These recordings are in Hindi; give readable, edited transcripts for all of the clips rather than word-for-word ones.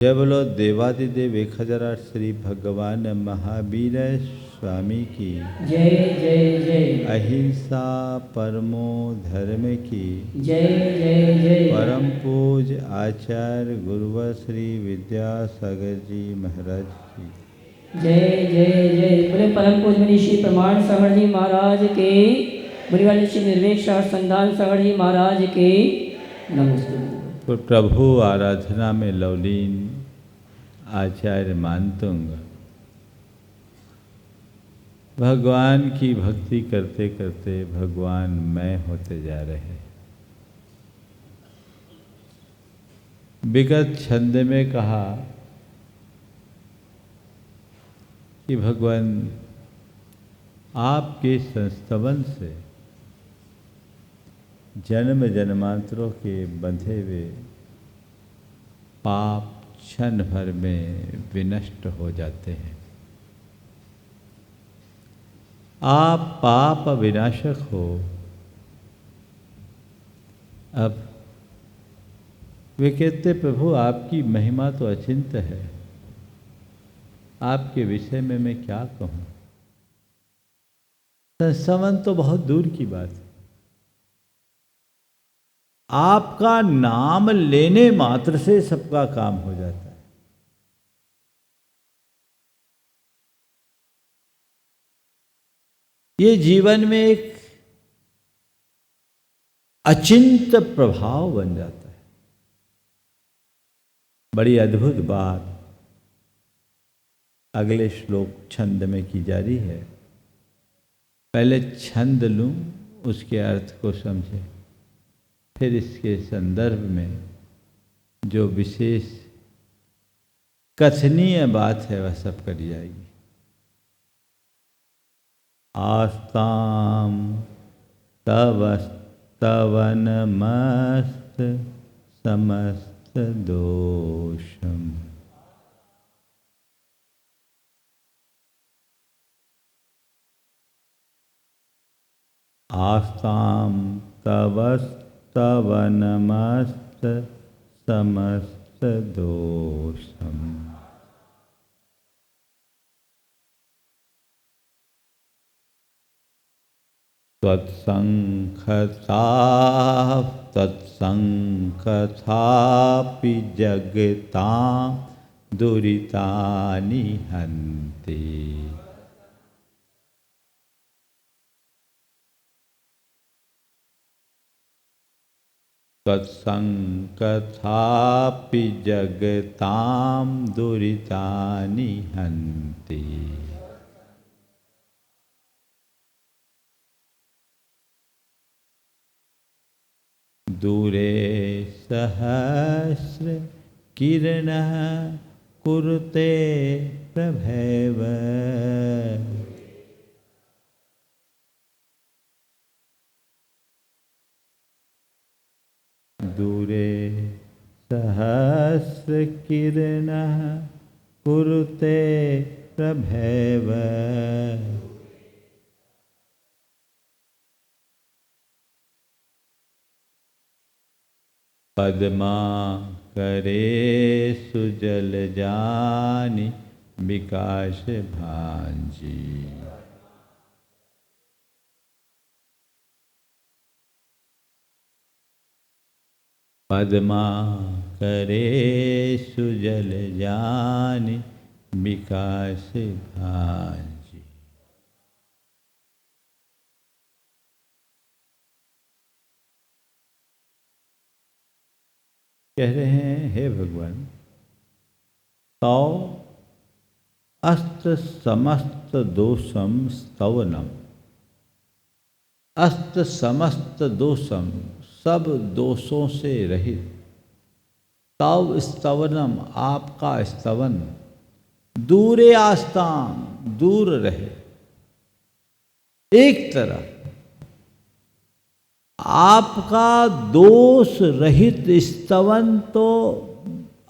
जय बोलो देवादिदेव 1008 श्री भगवान महावीर स्वामी की जय जय जय। अहिंसा परमो धर्म की जय जय जय। परम पूज आचार्य गुरुवर श्री विद्यासागर जी महाराज की जय जय जय। बोले परम पूज मुनि श्री प्रमाण सागर जी महाराज के, मुनिवाले श्री निर्वेक संधान सागर जी महाराज के नमस्ते। तो प्रभु आराधना में लवलीन आचार्य मानतुंग भगवान की भक्ति करते करते भगवान मैं होते जा रहे हैं। विगत छंद में कहा कि भगवान आपके संस्तवन से जन्म जन्मांतरों के बंधे हुए पाप क्षण भर में विनष्ट हो जाते हैं। आप पाप विनाशक हो। अब वे कहते प्रभु आपकी महिमा तो अचिंत है, आपके विषय में मैं क्या कहूँ। संस्तवन तो बहुत दूर की बात है। आपका नाम लेने मात्र से सबका काम हो जाता है। ये जीवन में एक अचिंत प्रभाव बन जाता है। बड़ी अद्भुत बात अगले श्लोक छंद में की जा रही है। पहले छंद लूं, उसके अर्थ को समझें, फिर इसके संदर्भ में जो विशेष कथनीय बात है वह सब करी जाएगी। आस्ताम तव स्तवन मस्त समस्त दोषम। आस्ताम तव स्तवनमस्त समस्त दोषम। तत्संखथापि जगतां दुरितानि हन्ति। तत्संखथापि जगतां दुरितानि हन्ति। दूरे सहस्र किरणः कुरुते प्रभैव। दूरे सहस्र किरणः कुरुते प्रभैव। पद्मा करे सुजल जानि विकास भांजी। पद्मा करे सुजल जानि विकास भांजी। कह रहे हैं हे भगवान, तौ अस्त समस्त दोषम स्तवनम। अस्त समस्त दोषम, सब दोषों से रहित। तव स्तवनम, आपका स्तवन। दूरे आस्ताम, दूर रहे। एक तरफ आपका दोष रहित स्तवन तो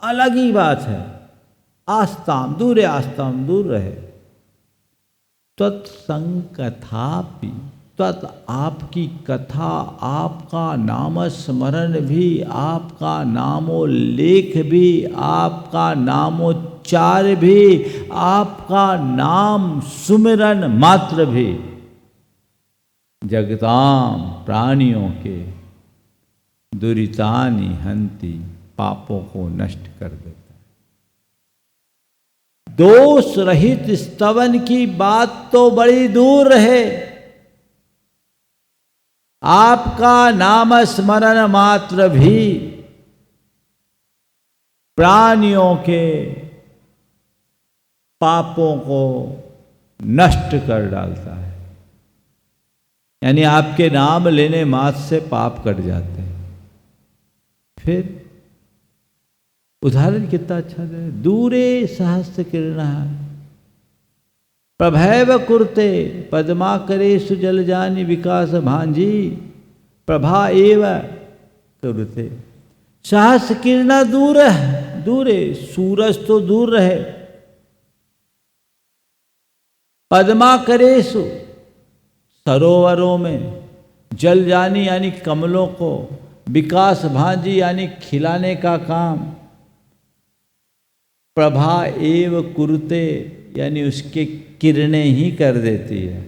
अलग ही बात है। आस्ताम, दूरे आस्ताम, दूर रहे। तत्संकथापि, तत् आपकी कथा, आपका नाम स्मरण भी, आपका नामोल्लेख भी, आपका नामोच्चार भी, आपका नाम सुमिरन मात्र भी जगताम प्राणियों के दुरितानि हंति, पापों को नष्ट कर देता है। दोष रहित स्तवन की बात तो बड़ी दूर रहे, आपका नाम स्मरण मात्र भी प्राणियों के पापों को नष्ट कर डालता है। यानी आपके नाम लेने मात्र से पाप कट जाते हैं। फिर उदाहरण कितना अच्छा है, दूरे सहस्त्र किरणः प्रभैव कुरुते पद्माकरेषु जलजानि विकास भांजी प्रभा एव कुरुते। सहस्त्र किरणा दूर है, दूरे, सूरज तो दूर रहे, पद्माकरेषु सरोवरों में, जलजानि यानी कमलों को, विकास भांजी यानी खिलाने का काम, प्रभा एव कुरुते यानी उसके किरणें ही कर देती है।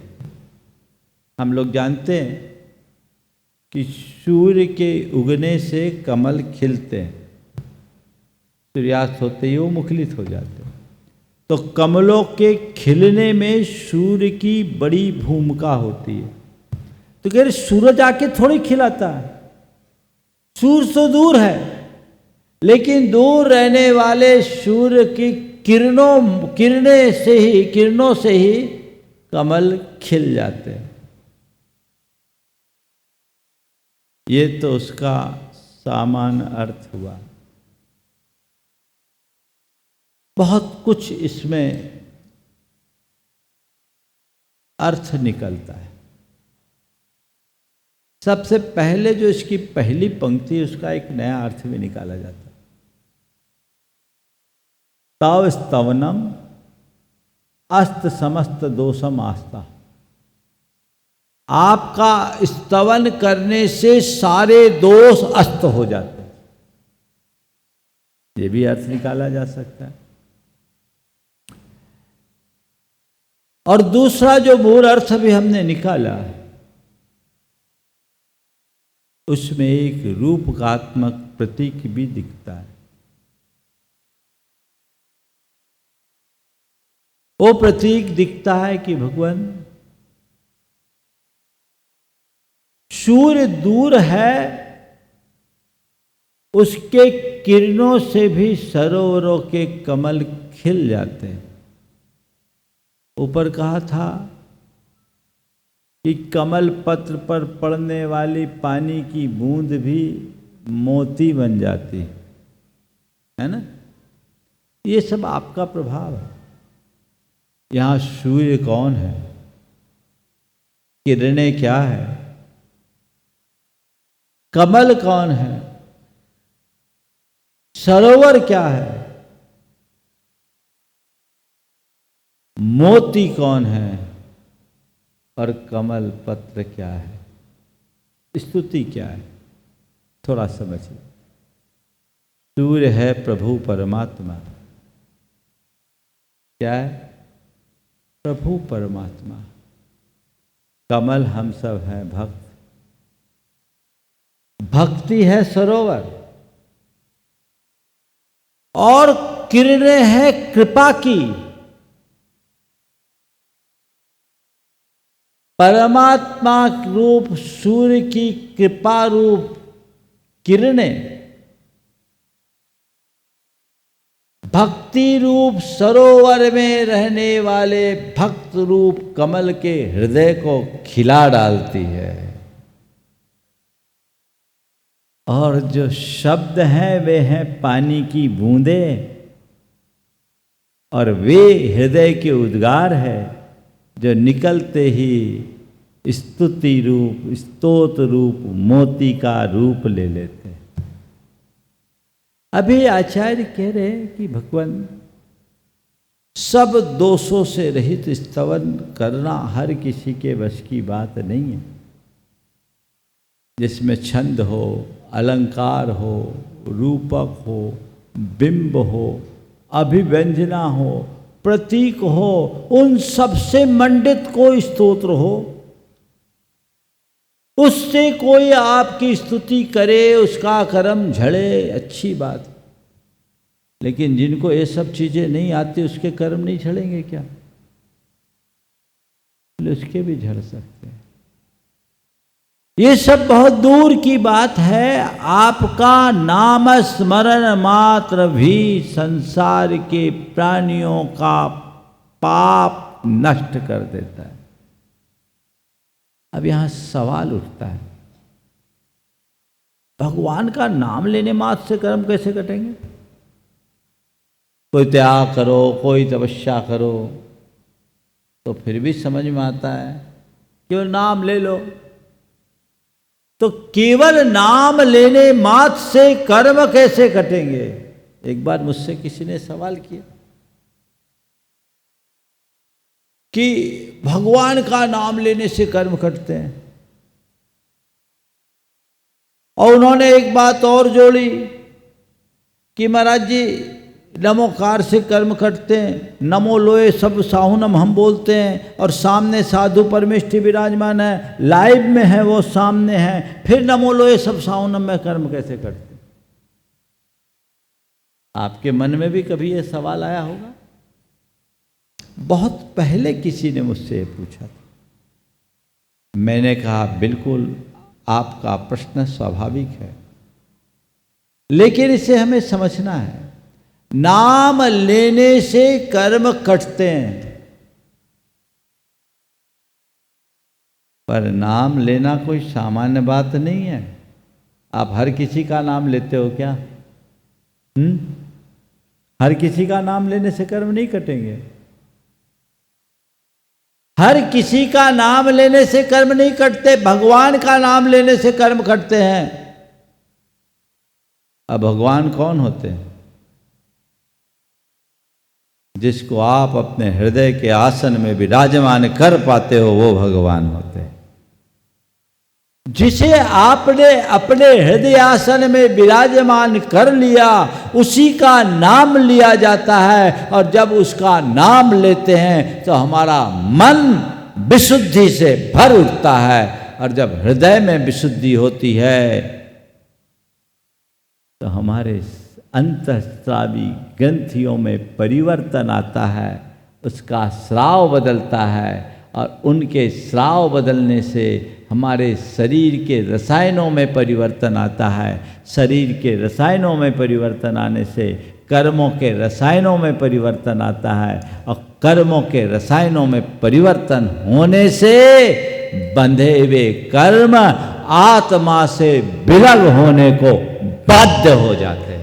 हम लोग जानते हैं कि सूर्य के उगने से कमल खिलते हैं, सूर्यास्त होते ही वो मुखलित हो जाते हैं। तो कमलों के खिलने में सूर्य की बड़ी भूमिका होती है। तो कह रहे सूरज आके थोड़ी खिलाता है, सूर्य तो दूर है, लेकिन दूर रहने वाले सूर्य की किरणों से ही कमल खिल जाते हैं। ये तो उसका सामान्य अर्थ हुआ। बहुत कुछ इसमें अर्थ निकलता है। सबसे पहले जो इसकी पहली पंक्ति, उसका एक नया अर्थ भी निकाला जाता है। तव स्तवनम अस्त समस्त दोषम आस्था। आपका स्तवन करने से सारे दोष अस्त हो जाते हैं। ये भी अर्थ निकाला जा सकता है। और दूसरा जो मूल अर्थ भी हमने निकाला, उसमें एक रूपकात्मक प्रतीक भी दिखता है। वो प्रतीक दिखता है कि भगवान सूर्य दूर है, उसके किरणों से भी सरोवरों के कमल खिल जाते हैं। ऊपर कहा था कि कमल पत्र पर पड़ने वाली पानी की बूंद भी मोती बन जाती है ना। ये सब आपका प्रभाव है। यहाँ सूर्य कौन है, किरणें क्या है, कमल कौन है, सरोवर क्या है, मोती कौन है और कमल पत्र क्या है, स्तुति क्या है, थोड़ा समझिए। सूर्य है प्रभु परमात्मा। क्या है? प्रभु परमात्मा। कमल हम सब हैं भक्त। भक्ति है सरोवर, और किरणें हैं कृपा की। परमात्मा रूप सूर्य की कृपा रूप किरणें भक्ति रूप सरोवर में रहने वाले भक्त रूप कमल के हृदय को खिला डालती है। और जो शब्द हैं वे हैं पानी की बूंदें, और वे हृदय के उद्गार है जो निकलते ही स्तुति रूप, स्तोत्र रूप, मोती का रूप ले लेते हैं। अभी आचार्य कह रहे हैं कि भगवान सब दोषों से रहित स्तवन करना हर किसी के वश की बात नहीं है। जिसमें छंद हो, अलंकार हो, रूपक हो, बिंब हो, अभिव्यंजना हो, प्रतीक हो, उन सब से मंडित कोई स्तोत्र हो, उससे कोई आपकी स्तुति करे, उसका कर्म झड़े, अच्छी बात। लेकिन जिनको ये सब चीजें नहीं आती उसके कर्म नहीं झड़ेंगे क्या? उसके भी झड़ सकते हैं। ये सब बहुत दूर की बात है। आपका नाम स्मरण मात्र भी संसार के प्राणियों का पाप नष्ट कर देता है। अब यहां सवाल उठता है, भगवान का नाम लेने मात्र से कर्म कैसे कटेंगे? कोई त्याग करो, कोई तपस्या करो, तो फिर भी समझ में आता है केवल नाम ले लो। तो केवल नाम लेने मात्र से कर्म कैसे कटेंगे? एक बार मुझसे किसी ने सवाल किया कि भगवान का नाम लेने से कर्म कटते हैं, और उन्होंने एक बात और जोड़ी कि महाराज जी नमोकार से कर्म कटते हैं, नमो लोए सब साहुनम हम बोलते हैं, और सामने साधु परमेष्ठी विराजमान है, लाइव में है, वो सामने है, फिर नमो लोए सब साहुनम में कर्म कैसे कटते? आपके मन में भी कभी ये सवाल आया होगा? बहुत पहले किसी ने मुझसे ये पूछा था। मैंने कहा बिल्कुल आपका प्रश्न स्वाभाविक है, लेकिन इसे हमें समझना है। नाम लेने से कर्म कटते हैं, पर नाम लेना कोई सामान्य बात नहीं है। आप हर किसी का नाम लेते हो क्या? हर किसी का नाम लेने से कर्म नहीं कटेंगे। हर किसी का नाम लेने से कर्म नहीं कटते, भगवान का नाम लेने से कर्म कटते हैं। अब भगवान कौन होते हैं? जिसको आप अपने हृदय के आसन में विराजमान कर पाते हो, वो भगवान होते हैं। जिसे आपने अपने हृदय आसन में विराजमान कर लिया, उसी का नाम लिया जाता है। और जब उसका नाम लेते हैं तो हमारा मन विशुद्धि से भर उठता है, और जब हृदय में विशुद्धि होती है तो हमारे अंतःस्रावी ग्रंथियों में परिवर्तन आता है, उसका स्राव बदलता है, और उनके स्राव बदलने से हमारे शरीर के रसायनों में परिवर्तन आता है। शरीर के रसायनों में परिवर्तन आने से कर्मों के रसायनों में परिवर्तन आता है, और कर्मों के रसायनों में परिवर्तन होने से बंधे हुए कर्म आत्मा से विलग होने को बाध्य हो जाते हैं।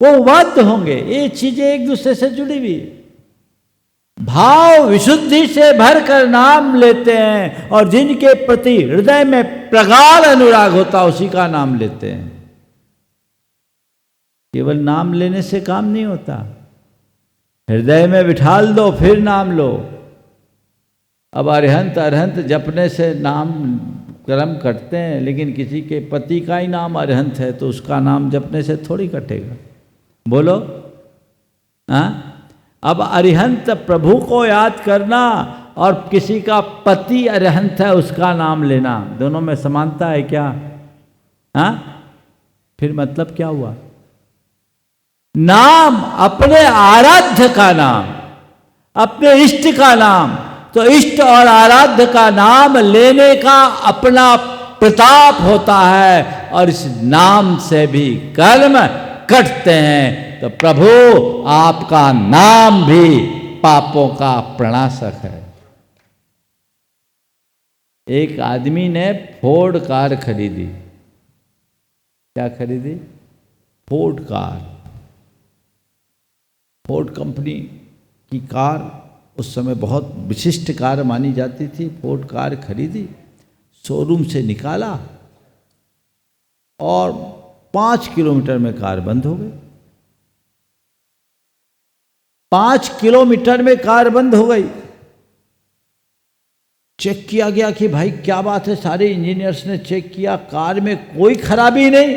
वो बाध्य होंगे। ये चीजें एक दूसरे से जुड़ी हुई। भाव विशुद्धि से भरकर नाम लेते हैं, और जिनके प्रति हृदय में प्रगाढ़ अनुराग होता है उसी का नाम लेते हैं। केवल नाम लेने से काम नहीं होता, हृदय में बिठाल दो फिर नाम लो। अब अरहंत अरहंत जपने से नाम कर्म कटते हैं, लेकिन किसी के पति का ही नाम अरहंत है तो उसका नाम जपने से थोड़ी कटेगा। बोलो हाँ? अब अरिहंत प्रभु को याद करना और किसी का पति अरिहंत है उसका नाम लेना, दोनों में समानता है क्या? हाँ? फिर मतलब क्या हुआ? नाम अपने आराध्य का नाम, अपने इष्ट का नाम, तो इष्ट और आराध्य का नाम लेने का अपना प्रताप होता है, और इस नाम से भी कर्म कटते हैं। तो प्रभु आपका नाम भी पापों का प्रणाशक है। एक आदमी ने फोर्ड कार खरीदी। क्या खरीदी? Ford car. फोर्ड कंपनी की कार उस समय बहुत विशिष्ट कार मानी जाती थी। फोर्ड कार खरीदी, शोरूम से निकाला, और 5 किलोमीटर में कार बंद हो गई। 5 किलोमीटर में कार बंद हो गई। चेक किया गया कि भाई क्या बात है, सारे इंजीनियर्स ने चेक किया, कार में कोई खराबी नहीं,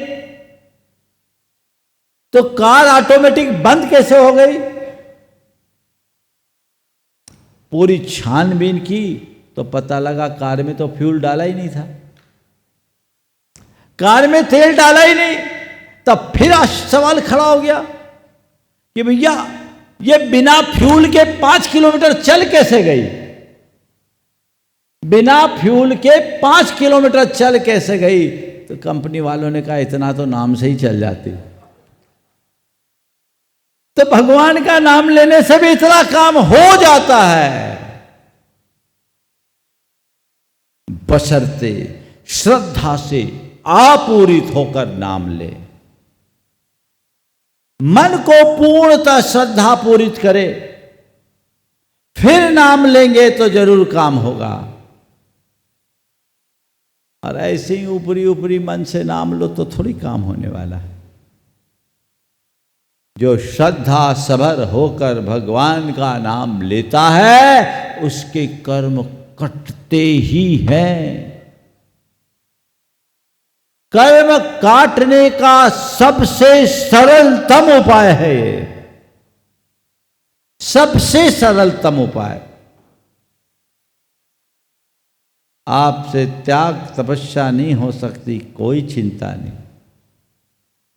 तो कार ऑटोमेटिक बंद कैसे हो गई? पूरी छानबीन की तो पता लगा कार में तो फ्यूल डाला ही नहीं था, कार में तेल डाला ही नहीं। तब फिर सवाल खड़ा हो गया कि भैया ये बिना फ्यूल के 5 किलोमीटर चल कैसे गई? बिना फ्यूल के 5 किलोमीटर चल कैसे गई? तो कंपनी वालों ने कहा इतना तो नाम से ही चल जाती। तो भगवान का नाम लेने से भी इतना काम हो जाता है, बशर्ते श्रद्धा से आपूरित होकर नाम ले। मन को पूर्णतः श्रद्धा पूरित करे, फिर नाम लेंगे तो जरूर काम होगा। और ऐसे ही ऊपरी ऊपरी मन से नाम लो तो थोड़ी काम होने वाला है। जो श्रद्धा सभर होकर भगवान का नाम लेता है उसके कर्म कटते ही हैं। कर्म काटने का सबसे सरलतम उपाय है ये, सबसे सरलतम उपाय। आपसे त्याग तपस्या नहीं हो सकती, कोई चिंता नहीं।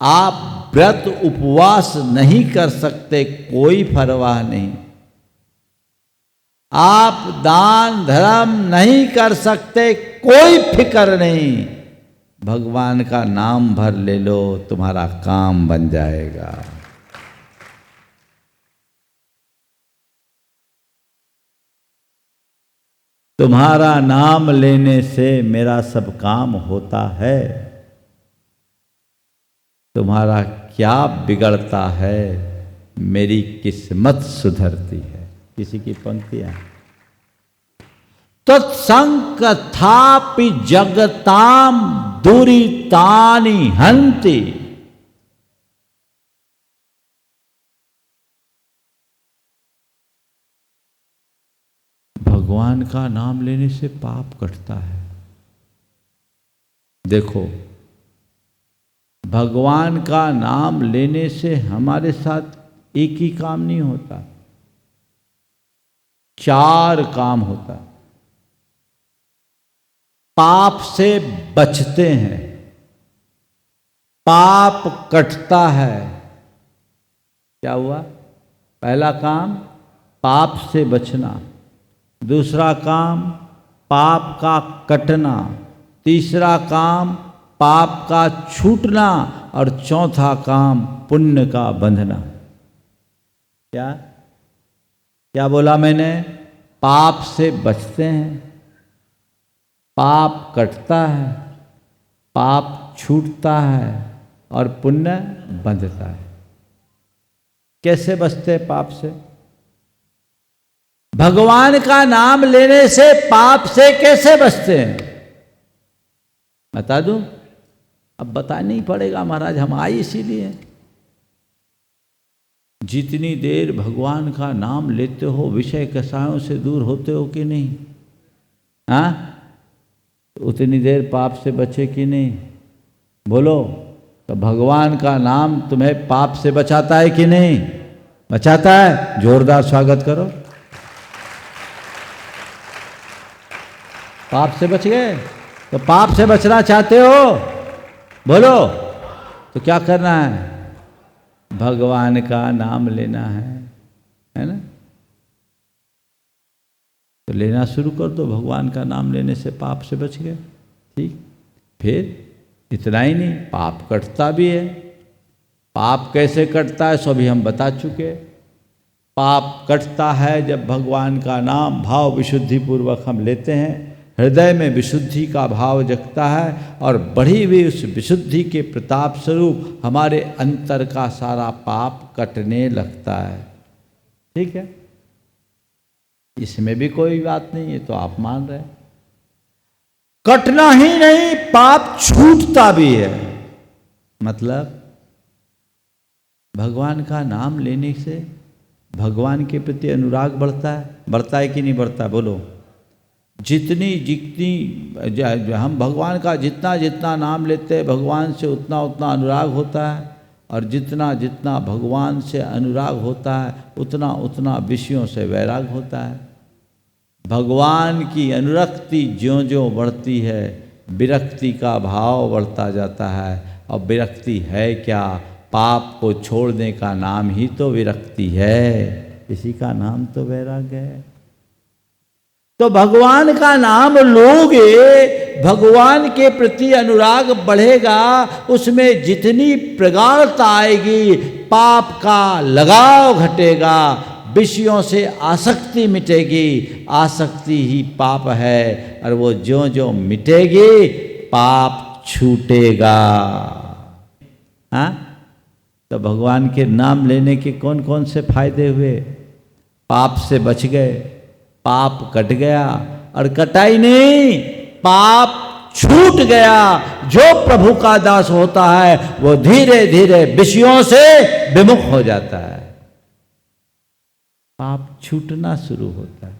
आप व्रत उपवास नहीं कर सकते, कोई परवाह नहीं। आप दान धर्म नहीं कर सकते, कोई फिक्र नहीं। भगवान का नाम भर ले लो, तुम्हारा काम बन जाएगा। तुम्हारा नाम लेने से मेरा सब काम होता है। तुम्हारा क्या बिगड़ता है, मेरी किस्मत सुधरती है। किसी की पंक्तियां, तत्संकथापि जगताम दुरितानि हन्ति। भगवान का नाम लेने से पाप कटता है। देखो, भगवान का नाम लेने से हमारे साथ एक ही काम नहीं होता, 4 काम होता। पाप से बचते हैं, पाप कटता है। क्या हुआ? पहला काम पाप से बचना, दूसरा काम पाप का कटना, तीसरा काम पाप का छूटना, और चौथा काम पुण्य का बंधना। क्या क्या बोला मैंने? पाप से बचते हैं, पाप कटता है, पाप छूटता है, और पुण्य बंधता है। कैसे बचते हैं पाप से? भगवान का नाम लेने से पाप से कैसे बचते हैं बता दूं? अब बताना ही पड़ेगा महाराज, हम आए इसीलिए। जितनी देर भगवान का नाम लेते हो, विषय कषायों से दूर होते हो कि नहीं? हाँ, उतनी देर पाप से बचे कि नहीं? बोलो। तो भगवान का नाम तुम्हें पाप से बचाता है कि नहीं? बचाता है। जोरदार स्वागत करो। पाप से बच गए? तो पाप से बचना चाहते हो? बोलो। तो क्या करना है? भगवान का नाम लेना है ना? तो लेना शुरू कर दो। भगवान का नाम लेने से पाप से बच गए। ठीक। फिर इतना ही नहीं, पाप कटता भी है। पाप कैसे कटता है सो भी हम बता चुके। पाप कटता है जब भगवान का नाम भाव विशुद्धि पूर्वक हम लेते हैं, हृदय में विशुद्धि का भाव जगता है, और बढ़ी हुई उस विशुद्धि के प्रताप स्वरूप हमारे अंतर का सारा पाप कटने लगता है। ठीक है, इसमें भी कोई बात नहीं है, तो आप मान रहे। कटना ही नहीं, पाप छूटता भी है। मतलब भगवान का नाम लेने से भगवान के प्रति अनुराग बढ़ता है कि नहीं बढ़ता? बोलो। जितनी हम भगवान का जितना जितना नाम लेते हैं भगवान से उतना उतना अनुराग होता है, और जितना जितना भगवान से अनुराग होता है उतना उतना विषयों से वैराग होता है। भगवान की अनुरक्ति ज्यों ज्यों बढ़ती है विरक्ति का भाव बढ़ता जाता है। और विरक्ति है क्या? पाप को छोड़ने का नाम ही तो विरक्ति है, इसी का नाम तो वैराग्य है। तो भगवान का नाम लोगे, भगवान के प्रति अनुराग बढ़ेगा, उसमें जितनी प्रगाढ़ता आएगी पाप का लगाव घटेगा, विषयों से आसक्ति मिटेगी। आसक्ति ही पाप है, और वो ज्यों ज्यों मिटेगी पाप छूटेगा। हाँ, तो भगवान के नाम लेने के कौन कौन से फायदे हुए? पाप से बच गए, पाप कट गया, और कटा ही नहीं, पाप छूट गया। जो प्रभु का दास होता है वो धीरे धीरे विषयों से विमुख हो जाता है, पाप छूटना शुरू होता है।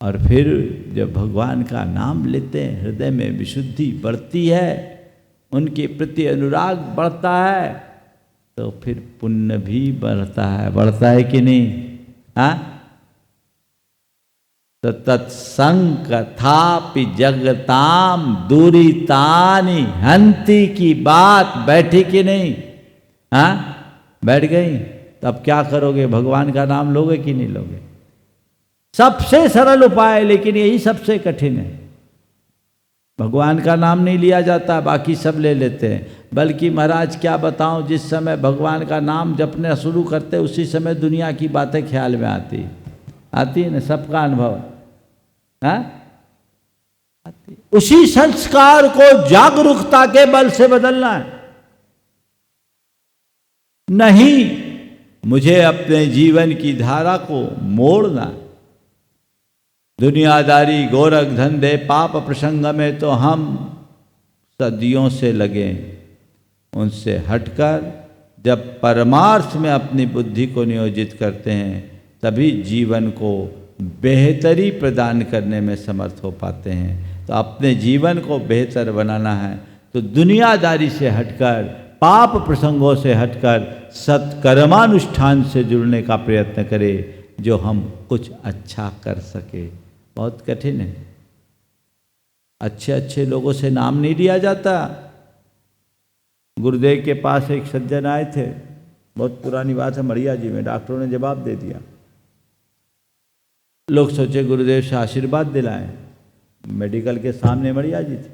और फिर जब भगवान का नाम लेते हैं हृदय में विशुद्धि बढ़ती है, उनके प्रति अनुराग बढ़ता है, तो फिर पुण्य भी बढ़ता है कि नहीं? हाँ, तो तत्संकथापि जगताम दूरितानि हंति की बात बैठी कि नहीं? हाँ, बैठ गई। तब क्या करोगे? भगवान का नाम लोगे कि नहीं लोगे? सबसे सरल उपाय, लेकिन यही सबसे कठिन है। भगवान का नाम नहीं लिया जाता, बाकी सब ले लेते हैं। बल्कि महाराज क्या बताऊं, जिस समय भगवान का नाम जपना शुरू करते उसी समय दुनिया की बातें ख्याल में आती है ना, सबका अनुभव। हाँ, उसी संस्कार को जागरूकता के बल से बदलना है। नहीं, मुझे अपने जीवन की धारा को मोड़ना। दुनियादारी, गोरख धंधे, पाप प्रसंग में तो हम सदियों से लगे। उनसे हटकर जब परमार्थ में अपनी बुद्धि को नियोजित करते हैं तभी जीवन को बेहतरी प्रदान करने में समर्थ हो पाते हैं। तो अपने जीवन को बेहतर बनाना है तो दुनियादारी से हटकर, पाप प्रसंगों से हटकर सत्कर्मानुष्ठान से जुड़ने का प्रयत्न करें, जो हम कुछ अच्छा कर सके। बहुत कठिन है। अच्छे अच्छे लोगों से नाम नहीं लिया जाता। गुरुदेव के पास एक सज्जन आए थे, बहुत पुरानी बात है, मड़िया जी में। डॉक्टरों ने जवाब दे दिया। लोग सोचे गुरुदेव से आशीर्वाद दिलाएं। मेडिकल के सामने मड़िया जी थे।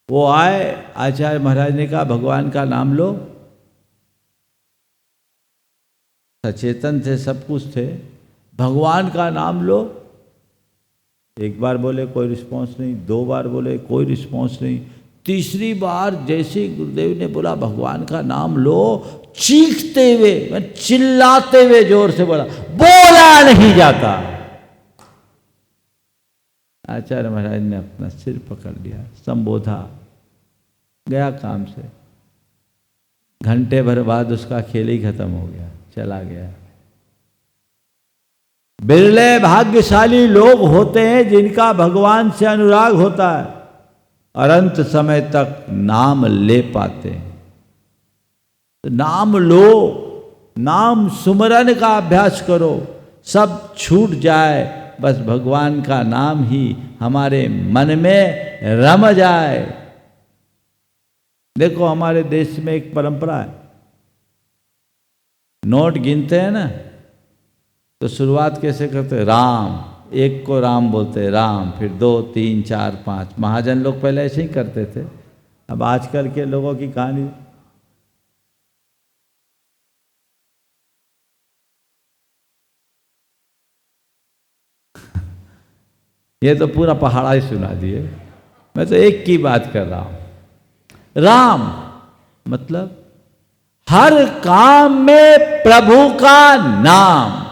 वो आए, आचार्य महाराज ने कहा भगवान का नाम लो। सचेतन थे, सब कुछ थे। भगवान का नाम लो। एक बार बोले कोई रिस्पॉन्स नहीं, दो बार बोले कोई रिस्पॉन्स नहीं, तीसरी बार जैसे गुरुदेव ने बोला भगवान का नाम लो, चीखते हुए, चिल्लाते हुए जोर से बोला, बोला नहीं जाता। आचार्य महाराज ने अपना सिर पकड़ लिया, संबोधा, गया काम से। घंटे भर बाद उसका खेल ही खत्म हो गया, चला गया। बिरले भाग्यशाली लोग होते हैं जिनका भगवान से अनुराग होता है और अंत समय तक नाम ले पाते हैं। तो नाम लो, नाम सुमरन का अभ्यास करो, सब छूट जाए, बस भगवान का नाम ही हमारे मन में रम जाए। देखो हमारे देश में एक परंपरा है, नोट गिनते हैं ना, तो शुरुआत कैसे करते? राम, एक को राम बोलते, राम, फिर 2 3 4 5। महाजन लोग पहले ऐसे ही करते थे। अब आजकल के लोगों की कहानी, ये तो पूरा पहाड़ा ही सुना दिए। मैं तो एक की बात कर रहा हूं। राम मतलब हर काम में प्रभु का नाम।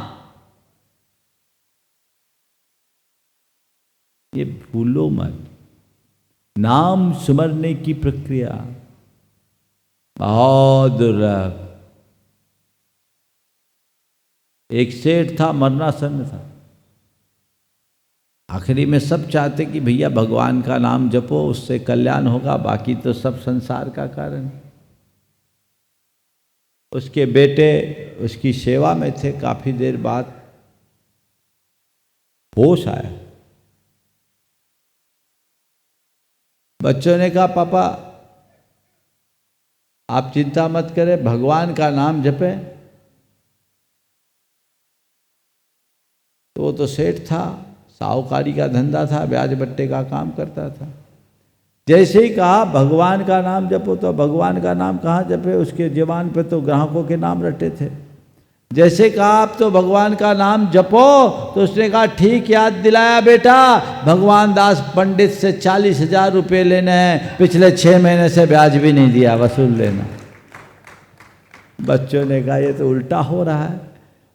ये भूलो मत। नाम सुमरने की प्रक्रिया बहुत दुर्लभ। एक सेठ था, मरणासन्न था। आखिरी में सब चाहते कि भैया भगवान का नाम जपो, उससे कल्याण होगा, बाकी तो सब संसार का कारण। उसके बेटे उसकी सेवा में थे। काफी देर बाद होश आया। बच्चों ने कहा पापा आप चिंता मत करें, भगवान का नाम जपें। तो वो तो सेठ था, साहूकारी का धंधा था, ब्याज बट्टे का काम करता था। जैसे ही कहा भगवान का नाम जपो, तो भगवान का नाम कहाँ जपे, उसके ज़बान पे तो ग्राहकों के नाम रटे थे। जैसे कहा आप तो भगवान का नाम जपो, तो उसने कहा ठीक याद दिलाया बेटा, भगवान दास पंडित से 40,000 रुपये लेने हैं, पिछले 6 महीने से ब्याज भी नहीं दिया, वसूल लेना। बच्चों ने कहा ये तो उल्टा हो रहा है,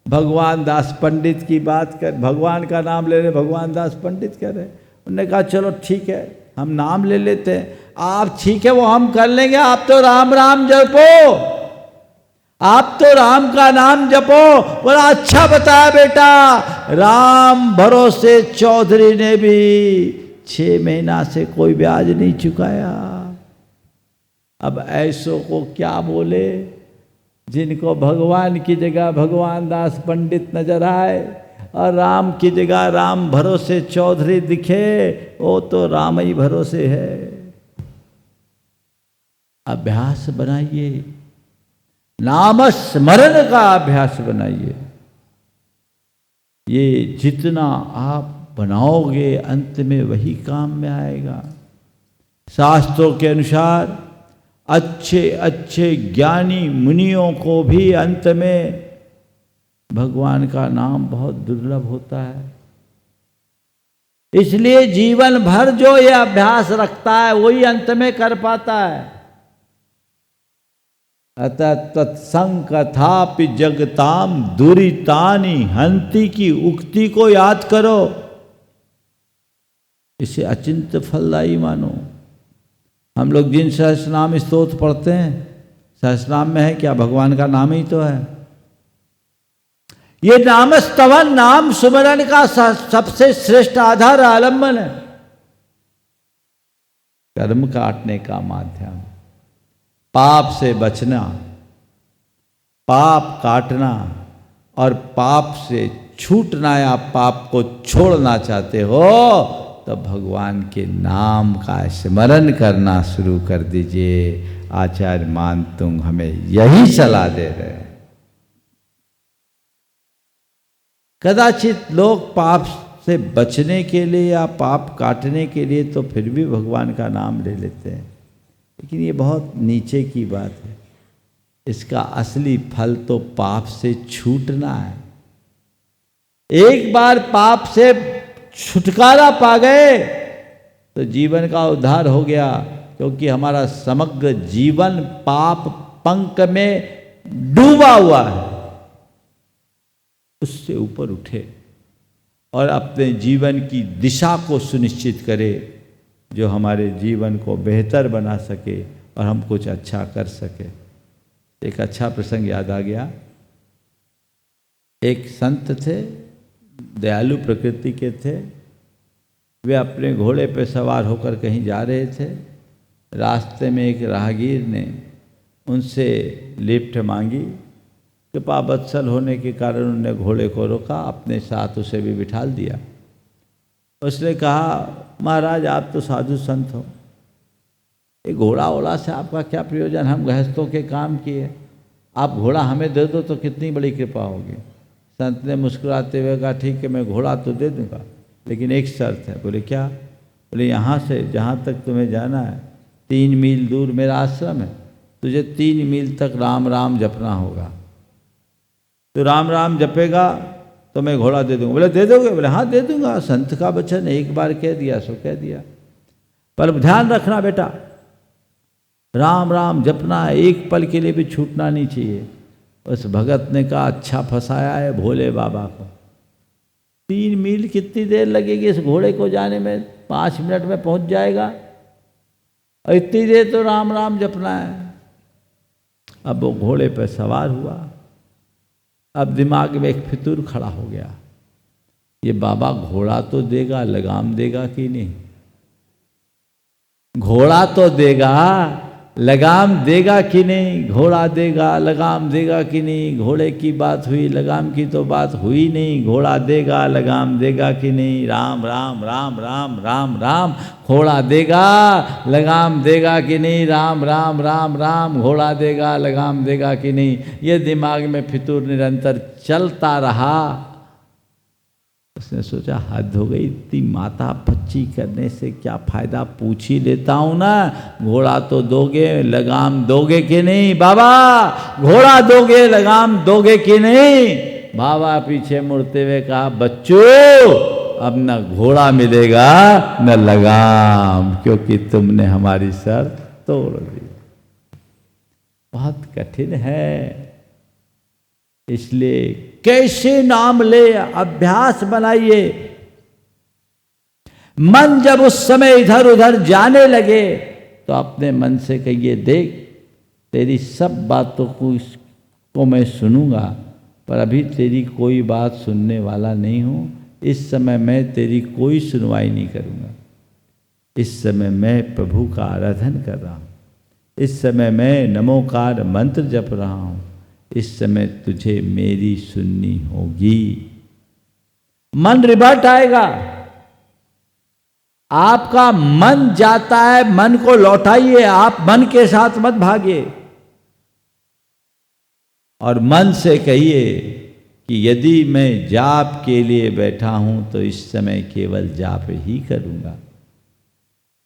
भगवान दास पंडित की बात कर, भगवान का नाम ले रहे, भगवान दास पंडित कह रहे। उन्होंने कहा चलो ठीक है हम नाम ले लेते हैं, आप ठीक है वो हम कर लेंगे, आप तो राम राम जपो, आप तो राम का नाम जपो। बड़ा अच्छा बताया बेटा, राम भरोसे चौधरी ने भी 6 महीना से कोई ब्याज नहीं चुकाया। अब ऐसों को क्या बोले, जिनको भगवान की जगह भगवान दास पंडित नजर आए और राम की जगह राम भरोसे चौधरी दिखे, वो तो राम ही भरोसे है। अभ्यास बनाइए, नाम स्मरण का अभ्यास बनाइए। ये जितना आप बनाओगे अंत में वही काम में आएगा। शास्त्रों के अनुसार अच्छे अच्छे ज्ञानी मुनियों को भी अंत में भगवान का नाम बहुत दुर्लभ होता है। इसलिए जीवन भर जो ये अभ्यास रखता है वही अंत में कर पाता है। अतः तत्संकथापि जगताम दुरितानि हंति की उक्ति को याद करो, इसे अचिंत फलदायी मानो। हम लोग जिन सहस्रनाम स्तोत्र पढ़ते हैं, सहस्रनाम में है क्या, भगवान का नाम ही तो है। ये नाम स्तवन, नाम सुमरण का सबसे श्रेष्ठ आधार आलम्बन है, कर्म काटने का माध्यम। पाप से बचना, पाप काटना और पाप से छूटना या पाप को छोड़ना चाहते हो तो भगवान के नाम का स्मरण करना शुरू कर दीजिए। आचार्य मानतुंग हमें यही सलाह दे रहे हैं। कदाचित लोग पाप से बचने के लिए या पाप काटने के लिए तो फिर भी भगवान का नाम ले लेते हैं, लेकिन ये बहुत नीचे की बात है। इसका असली फल तो पाप से छूटना है। एक बार पाप से छुटकारा पा गए तो जीवन का उद्धार हो गया, क्योंकि हमारा समग्र जीवन पाप पंख में डूबा हुआ है। उससे ऊपर उठे और अपने जीवन की दिशा को सुनिश्चित करे, जो हमारे जीवन को बेहतर बना सके और हम कुछ अच्छा कर सके। एक अच्छा प्रसंग याद आ गया। एक संत थे, दयालु प्रकृति के थे। वे अपने घोड़े पर सवार होकर कहीं जा रहे थे। रास्ते में एक राहगीर ने उनसे लिफ्ट मांगी। कृपा बत्सल होने के कारण उन्होंने घोड़े को रोका, अपने साथ उसे भी बिठा दिया। उसने कहा महाराज आप तो साधु संत हो, ये घोड़ा ओला से आपका क्या प्रयोजन, हम गृहस्थों के काम किए, आप घोड़ा हमें दे दो तो कितनी बड़ी कृपा होगी। संत ने मुस्कुराते हुए कहा ठीक है मैं घोड़ा तो दे दूंगा, लेकिन एक शर्त है। बोले क्या? बोले यहाँ से जहाँ तक तुम्हें जाना है 3 मील दूर मेरा आश्रम है, तुझे 3 मील तक राम राम जपना होगा। तो राम राम जपेगा तो मैं घोड़ा दे दूंगा। बोले दे दोगे? बोले हाँ दे दूंगा, संत का वचन, एक बार कह दिया सो कह दिया। पर ध्यान रखना बेटा, राम राम जपना है, एक पल के लिए भी छूटना नहीं चाहिए। उस भगत ने कहा अच्छा फंसाया है भोले बाबा को। 3 मील कितनी देर लगेगी इस घोड़े को जाने में? 5 मिनट में पहुंच जाएगा, और इतनी देर तो राम राम जपना है। अब वो घोड़े पर सवार हुआ। अब दिमाग में एक फितूर खड़ा हो गया, ये बाबा घोड़ा तो देगा, लगाम देगा कि नहीं? घोड़ा तो देगा, लगाम देगा कि नहीं? घोड़ा देगा, लगाम देगा कि नहीं? घोड़े की बात हुई, लगाम की तो बात हुई नहीं। घोड़ा देगा, लगाम देगा कि नहीं? राम राम राम राम राम राम। घोड़ा देगा, लगाम देगा कि नहीं? राम राम राम राम। घोड़ा देगा, लगाम देगा कि नहीं? ये दिमाग में फितूर निरंतर चलता रहा। उसने सोचा हद हो गई, इतनी माता पच्ची करने से क्या फायदा, पूछ ही लेता हूं ना। घोड़ा तो दोगे, लगाम दोगे कि नहीं? बाबा घोड़ा दोगे, लगाम दोगे कि नहीं? बाबा पीछे मुड़ते हुए कहा, बच्चों अब न घोड़ा मिलेगा न लगाम, क्योंकि तुमने हमारी शर्त तोड़ दी। बहुत कठिन है, इसलिए कैसे नाम ले, अभ्यास बनाइए। मन जब उस समय इधर उधर जाने लगे तो अपने मन से कहिए, देख तेरी सब बातों को मैं सुनूंगा, पर अभी तेरी कोई बात सुनने वाला नहीं हूं। इस समय मैं तेरी कोई सुनवाई नहीं करूंगा। इस समय मैं प्रभु का आराधन कर रहा हूं। इस समय मैं नमोकार मंत्र जप रहा हूं। इस समय तुझे मेरी सुननी होगी। मन रिवर्ट आएगा, आपका मन जाता है, मन को लौटाइए, आप मन के साथ मत भागिए। और मन से कहिए कि यदि मैं जाप के लिए बैठा हूं तो इस समय केवल जाप ही करूंगा।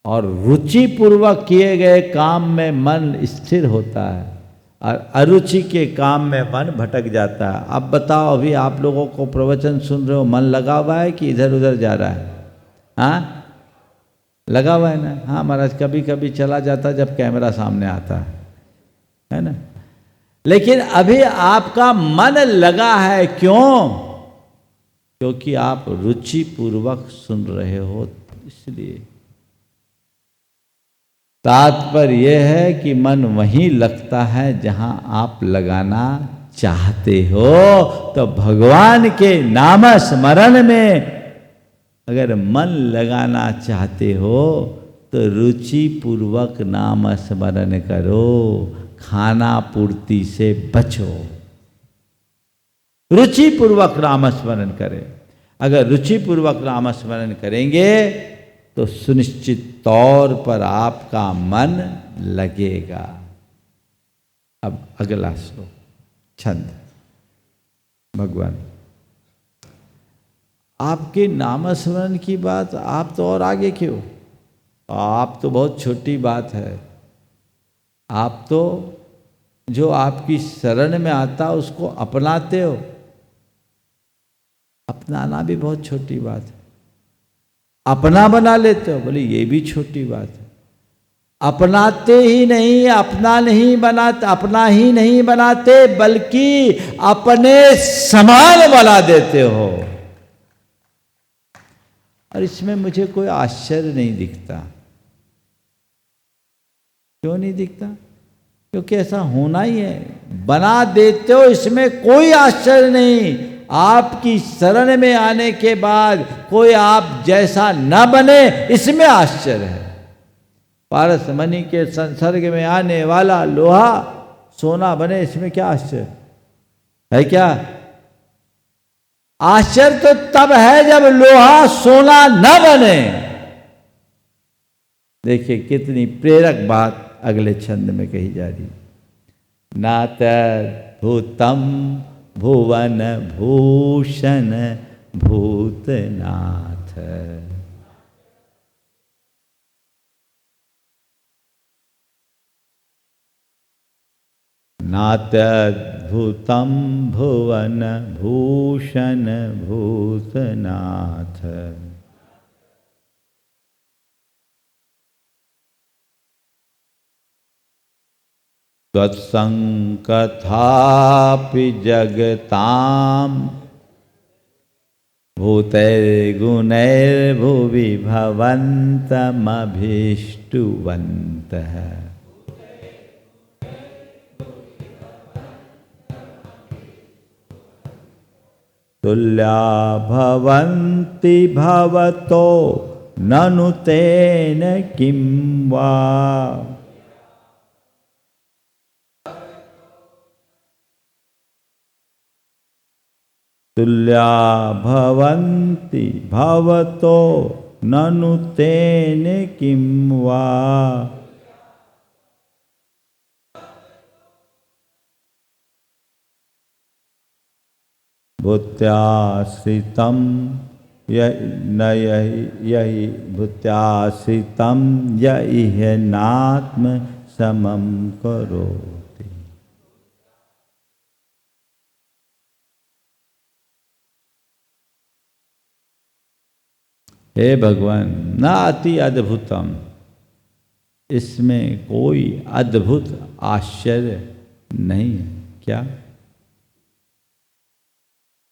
और रुचि पूर्वक किए गए काम में मन स्थिर होता है और अरुचि के काम में मन भटक जाता है। अब बताओ, अभी आप लोगों को प्रवचन सुन रहे हो, मन लगा हुआ है कि इधर उधर जा रहा है? हाँ लगा हुआ है ना? हाँ महाराज, कभी कभी चला जाता जब कैमरा सामने आता है ना? लेकिन अभी आपका मन लगा है, क्यों? क्योंकि आप रुचि पूर्वक सुन रहे हो, इसलिए। तात्पर्य यह है कि मन वहीं लगता है जहां आप लगाना चाहते हो। तो भगवान के नाम स्मरण में अगर मन लगाना चाहते हो तो रुचि पूर्वक नाम स्मरण करो, खाना पूर्ति से बचो। रुचि पूर्वक नाम स्मरण करें। अगर रुचि पूर्वक नाम स्मरण करेंगे तो सुनिश्चित तौर पर आपका मन लगेगा। अब अगला श्लोक, छंद। भगवान आपके नाम स्मरण की बात आप तो और आगे क्यों? आप तो बहुत छोटी बात है। आप तो जो आपकी शरण में आता उसको अपनाते हो। अपनाना भी बहुत छोटी बात है। अपना बना लेते हो, बोले ये भी छोटी बात है। अपनाते ही नहीं, अपना ही नहीं बनाते, बल्कि अपने समान बना देते हो। और इसमें मुझे कोई आश्चर्य नहीं दिखता। क्यों नहीं दिखता? क्योंकि ऐसा होना ही है। बना देते हो, इसमें कोई आश्चर्य नहीं। आपकी शरण में आने के बाद कोई आप जैसा न बने, इसमें आश्चर्य है। पारस मणि के संसर्ग में आने वाला लोहा सोना बने, इसमें क्या आश्चर्य है? क्या आश्चर्य तो तब है जब लोहा सोना न बने। देखिए कितनी प्रेरक बात अगले छंद में कही जा रही। नातद्भुतं भुवन भूषण भूतनाथ। नात्यद्भुतं भुवन भूषण भूतनाथ। त्वत्संकथापि जगतां भूतैर्गुणैर्भुवि भवन्तमभीष्टुवन्तः। तुल्या भवन्ति भवतो ननु तेन किं वा। तुल्या भवन्ति भवतो ननु तेन किं वा। भूत्याश्रितं यहि भूत्याश्रितं य इह नात्म समं करोति। हे भगवान, न अति अद्भुतम, इसमें कोई अद्भुत आश्चर्य नहीं है। क्या?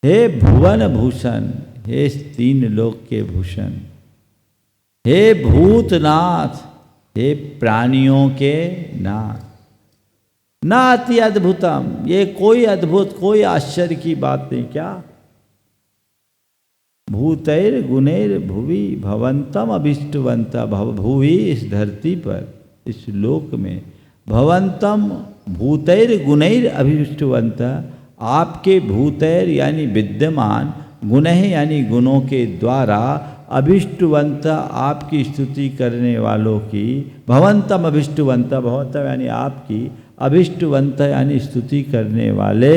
हे भुवन भूषण, हे तीन लोक के भूषण, हे भूतनाथ, हे प्राणियों के नाथ। न अति अद्भुतम, ये कोई अद्भुत कोई आश्चर्य की बात नहीं। क्या? भूतैर गुणैर भुवि भवंतम अभिष्टवंता। भुवि इस धरती पर, इस लोक में, भवंतम भूतैर गुणैर अभिष्टवंता, आपके भूतैर यानी विद्यमान, गुण यानी गुणों के द्वारा, अभिष्टवंत आपकी स्तुति करने वालों की, भवंतम अभिष्टवंत, भवंतम यानी आपकी, अभिष्टवंत यानी स्तुति करने वाले,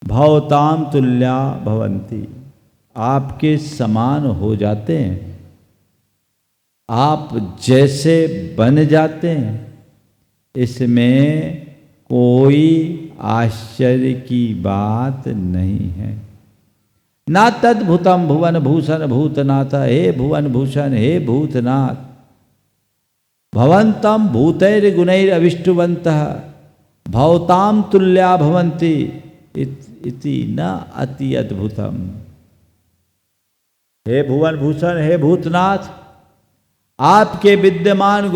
भवताम तुल्या भवंती, आपके समान हो जाते हैं, आप जैसे बन जाते हैं। इसमें कोई आश्चर्य की बात नहीं है। ना तद्भुतम भुवन भूषण भूतनाथ, हे भुवन भूषण, हे भूतनाथ, भवंतम भूतैर गुणैर अभिष्टवंतः भवताम तुल्या भवन्ति इति न अति अद्भुतम। हे भुवन भूषण, हे भूतनाथ, आपके विद्यमान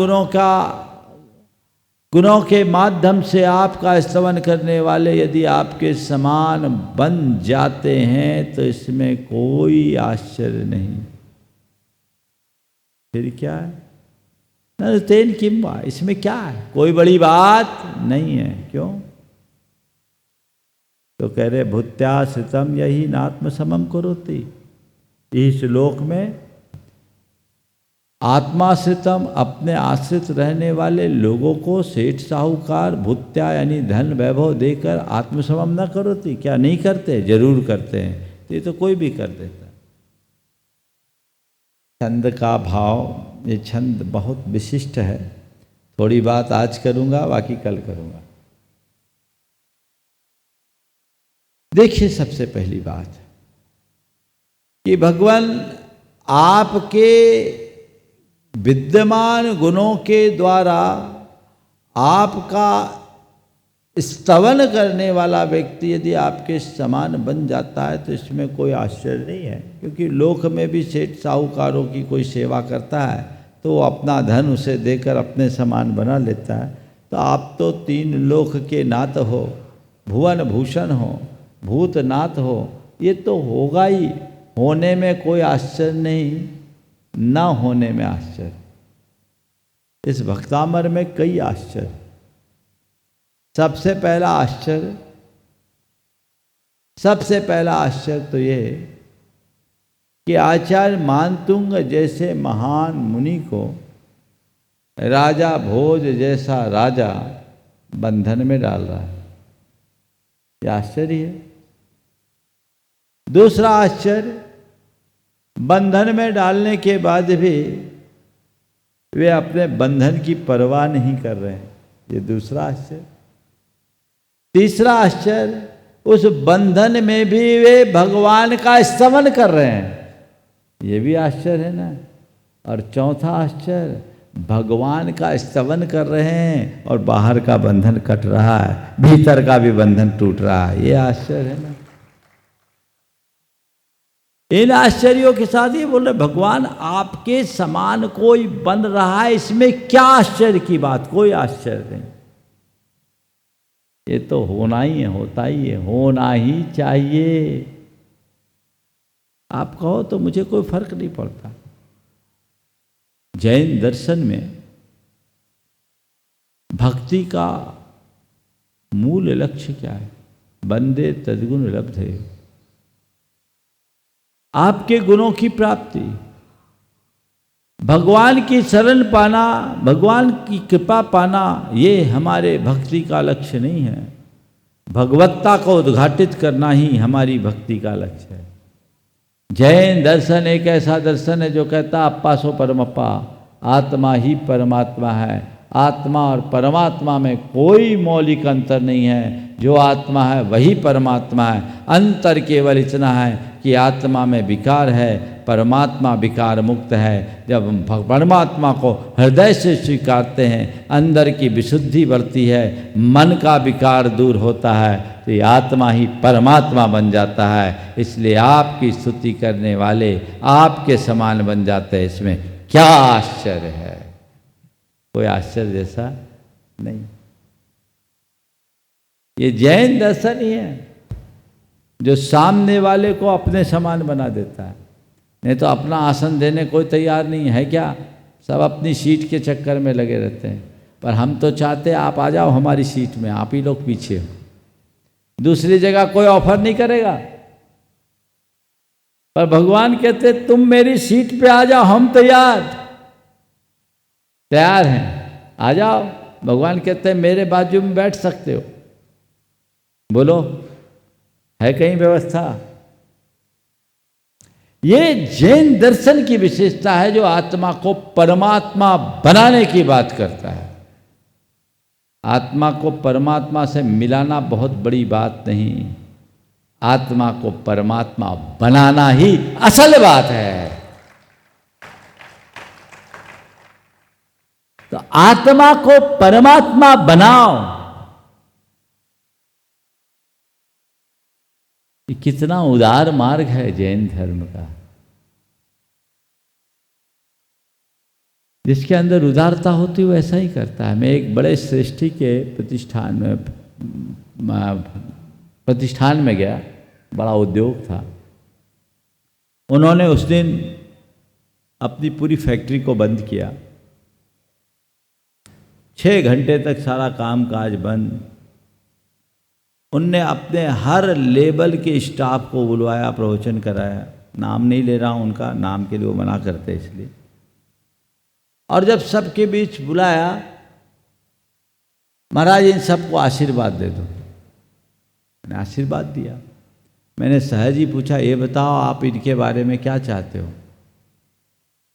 गुणों के माध्यम से आपका स्तवन करने वाले यदि आपके समान बन जाते हैं तो इसमें कोई आश्चर्य नहीं। फिर क्या है? न तेन किम वा, इसमें क्या है? कोई बड़ी बात नहीं है। क्यों? तो कह रहे भूत्याश्रितम यही नात्म समम करोति। इस श्लोक में आत्माश्रितम, अपने आश्रित रहने वाले लोगों को सेठ साहूकार भूत्या यानी धन वैभव देकर आत्मसमम न करोति। क्या नहीं करते? जरूर करते हैं। तो ये तो कोई भी कर देता। छंद का भाव, ये छंद बहुत विशिष्ट है। थोड़ी बात आज करूंगा, बाकी कल करूंगा। देखिए, सबसे पहली बात कि भगवान आपके विद्यमान गुणों के द्वारा आपका स्तवन करने वाला व्यक्ति यदि आपके समान बन जाता है तो इसमें कोई आश्चर्य नहीं है। क्योंकि लोक में भी सेठ साहूकारों की कोई सेवा करता है तो वो अपना धन उसे देकर अपने समान बना लेता है। तो आप तो तीन लोक के नाथ हो, भुवन भूषण हो, भूतनाथ हो, ये तो होगा ही। होने में कोई आश्चर्य नहीं, न होने में आश्चर्य। इस भक्तामर में कई आश्चर्य। सबसे पहला आश्चर्य तो ये कि आचार्य मानतुंग जैसे महान मुनि को राजा भोज जैसा राजा बंधन में डाल रहा है। ये आश्चर्य है। दूसरा आश्चर्य, बंधन में डालने के बाद भी वे अपने बंधन की परवाह नहीं कर रहे हैं। ये दूसरा आश्चर्य। तीसरा आश्चर्य, उस बंधन में भी वे भगवान का स्तवन कर रहे हैं। ये भी आश्चर्य है ना। और चौथा आश्चर्य, भगवान का स्तवन कर रहे हैं और बाहर का बंधन कट रहा है, भीतर का भी बंधन टूट रहा है। ये आश्चर्य है ना। इन आश्चर्यों के साथ ये बोल रहे भगवान आपके समान कोई बन रहा है, इसमें क्या आश्चर्य की बात? कोई आश्चर्य नहीं। ये तो होना ही है, होता ही है, होना ही चाहिए। आप कहो तो मुझे कोई फर्क नहीं पड़ता। जैन दर्शन में भक्ति का मूल लक्ष्य क्या है? बंदे तद्गुण लब्धे, आपके गुणों की प्राप्ति, भगवान की शरण पाना, भगवान की कृपा पाना, ये हमारे भक्ति का लक्ष्य नहीं है। भगवत्ता को उद्घाटित करना ही हमारी भक्ति का लक्ष्य है। जैन दर्शन एक ऐसा दर्शन है जो कहता अप्पा सो परमप्पा, आत्मा ही परमात्मा है। आत्मा और परमात्मा में कोई मौलिक अंतर नहीं है। जो आत्मा है वही परमात्मा है। अंतर केवल इतना है कि आत्मा में विकार है, परमात्मा विकार मुक्त है। जब हम परमात्मा को हृदय से स्वीकारते हैं, अंदर की विशुद्धि बढ़ती है, मन का विकार दूर होता है, तो ये आत्मा ही परमात्मा बन जाता है। इसलिए आपकी स्तुति करने वाले आपके समान बन जाते हैं। इसमें क्या आश्चर्य है? कोई आश्चर्य जैसा नहीं। ये जैन दर्शन ही है जो सामने वाले को अपने समान बना देता है। नहीं तो अपना आसन देने कोई तैयार नहीं है क्या? सब अपनी सीट के चक्कर में लगे रहते हैं। पर हम तो चाहते हैं आप आ जाओ हमारी सीट में, आप ही लोग पीछे हो। दूसरी जगह कोई ऑफर नहीं करेगा, पर भगवान कहते तुम मेरी सीट पे आ जाओ, हम तैयार हैं, आ जाओ। भगवान कहते हैं मेरे बाजू में बैठ सकते हो। बोलो, है कहीं व्यवस्था? ये जैन दर्शन की विशेषता है जो आत्मा को परमात्मा बनाने की बात करता है। आत्मा को परमात्मा से मिलाना बहुत बड़ी बात नहीं, आत्मा को परमात्मा बनाना ही असल बात है। तो आत्मा को परमात्मा बनाओ। ये कितना उदार मार्ग है जैन धर्म का, जिसके अंदर उदारता होती है वो ऐसा ही करता है। मैं एक बड़े श्रेष्ठी के प्रतिष्ठान में गया, बड़ा उद्योग था। उन्होंने उस दिन अपनी पूरी फैक्ट्री को बंद किया, 6 घंटे तक सारा काम काज बंद। उनने अपने हर लेवल के स्टाफ को बुलवाया, प्रवचन कराया। नाम नहीं ले रहा हूँ उनका, नाम के लिए वो मना करते इसलिए। और जब सबके बीच बुलाया, महाराज इन सबको आशीर्वाद दे दो। मैंने आशीर्वाद दिया। मैंने सहज ही पूछा, ये बताओ आप इनके बारे में क्या चाहते हो?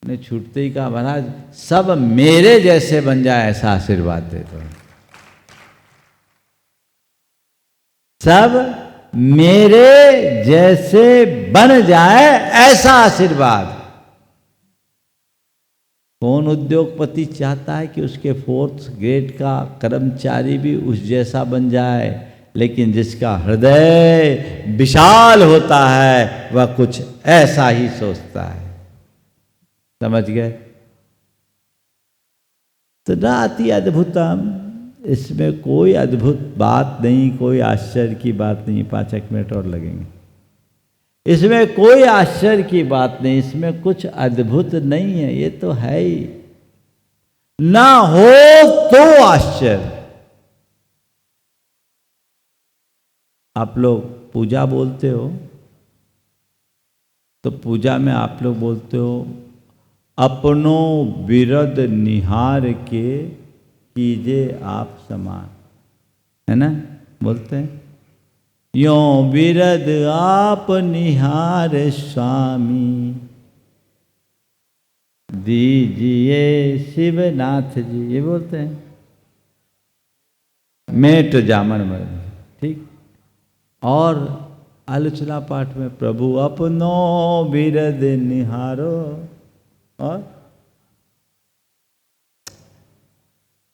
मैंने छूटते ही कहा, महाराज सब मेरे जैसे बन जाए ऐसा आशीर्वाद दे दो। सब मेरे जैसे बन जाए ऐसा आशीर्वाद। कौन उद्योगपति चाहता है कि उसके 4th ग्रेड का कर्मचारी भी उस जैसा बन जाए? लेकिन जिसका हृदय विशाल होता है वह कुछ ऐसा ही सोचता है। समझ गए? तो नाति अद्भुतम, इसमें कोई अद्भुत बात नहीं, कोई आश्चर्य की बात नहीं। 5 मिनट और लगेंगे। इसमें कोई आश्चर्य की बात नहीं, इसमें कुछ अद्भुत नहीं है। ये तो है ही, ना हो तो आश्चर्य। आप लोग पूजा बोलते हो तो पूजा में आप लोग बोलते हो अपनो विरद निहार के कीजे आप समान, है ना? बोलते हैं यों विरद आप निहार स्वामी, दीजिए शिवनाथ जी। ये बोलते हैं मेट जामन मर। ठीक। और आलोचना पाठ में प्रभु अपनो विरद निहारो, और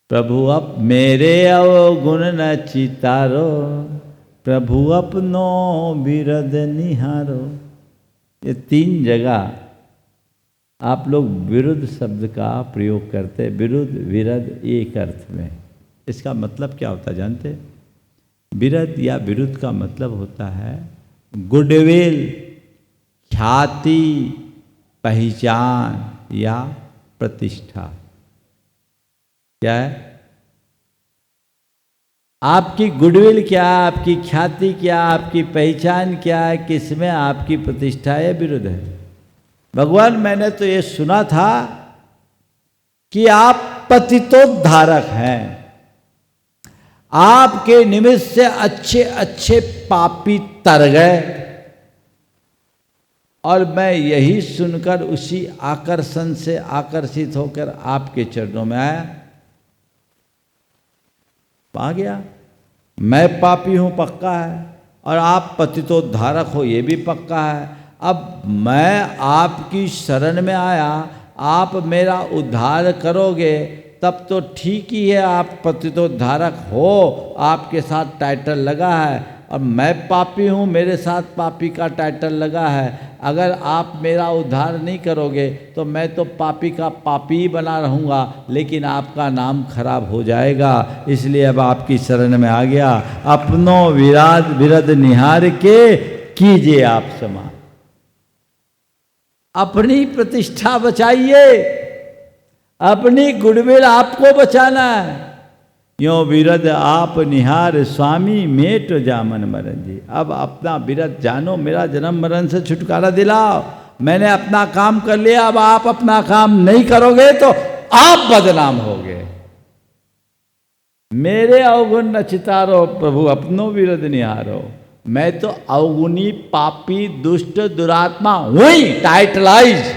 प्रभु अप मेरे अवगुण न चितारो, प्रभु अपनो विरद निहारो। ये 3 जगह आप लोग विरुद्ध शब्द का प्रयोग करते हैं। विरुद्ध विरद एक अर्थ में। इसका मतलब क्या होता है जानते? विरद या विरुद्ध का मतलब होता है गुडविल, ख्याति, पहचान या प्रतिष्ठा। क्या है? आपकी गुडविल क्या, आपकी ख्याति क्या, आपकी पहचान क्या है, किसमें आपकी प्रतिष्ठा है, विरुद्ध है। भगवान, मैंने तो ये सुना था कि आप पतितोद्धारक हैं, आपके निमित्त से अच्छे अच्छे पापी तर गए, और मैं यही सुनकर उसी आकर्षण से आकर्षित होकर आपके चरणों में आया, आ गया। मैं पापी हूं पक्का है, और आप पतितोद्धारक हो ये भी पक्का है। अब मैं आपकी शरण में आया, आप मेरा उद्धार करोगे तब तो ठीक ही है, आप पतितोद्धारक हो, आपके साथ टाइटल लगा है, और मैं पापी हूँ, मेरे साथ पापी का टाइटल लगा है। अगर आप मेरा उद्धार नहीं करोगे तो मैं तो पापी का पापी ही बना रहूँगा, लेकिन आपका नाम खराब हो जाएगा। इसलिए अब आपकी शरण में आ गया। अपनों विरद निहार के कीजिए आप समान। अपनी प्रतिष्ठा बचाइए, अपनी गुडविल आपको बचाना है। यो विरद आप निहार स्वामी मेट जामन मरण जी। अब अपना विरद जानो, मेरा जन्म मरण से छुटकारा दिलाओ। मैंने अपना काम कर लिया, अब आप अपना काम नहीं करोगे तो आप बदनाम होगे। मेरे अवगुण न चितारो प्रभु, अपनो विरद निहारो। मैं तो अवगुणी, पापी, दुष्ट, दुरात्मा हुई, टाइटलाइज।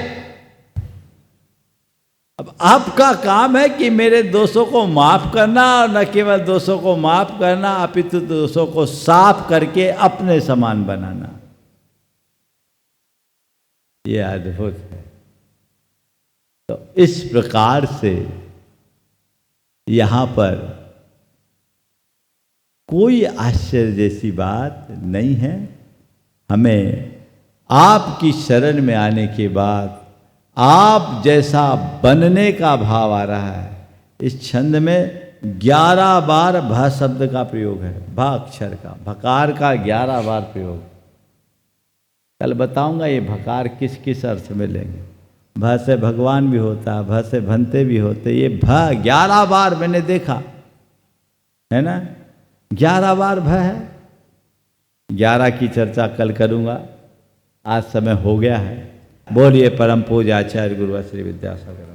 अब आपका काम है कि मेरे दोषों को माफ करना, और न केवल दोषों को माफ करना अपितु दोषों को साफ करके अपने समान बनाना। ये अद्भुत है। तो इस प्रकार से यहां पर कोई आश्चर्य जैसी बात नहीं है। हमें आपकी शरण में आने के बाद आप जैसा बनने का भाव आ रहा है। इस छंद में 11 बार भ शब्द का प्रयोग है, भ अक्षर का, भकार का 11 बार प्रयोग। कल बताऊंगा ये भकार किस किस अर्थ में लेंगे। भ से भगवान भी होता है, भ से भंते भी होते। ये भ 11 बार मैंने देखा है ना, 11 बार भ है। 11 की चर्चा कल करूंगा, आज समय हो गया है। बोलिए परम पूज्य आचार्य गुरु श्री विद्यासागर।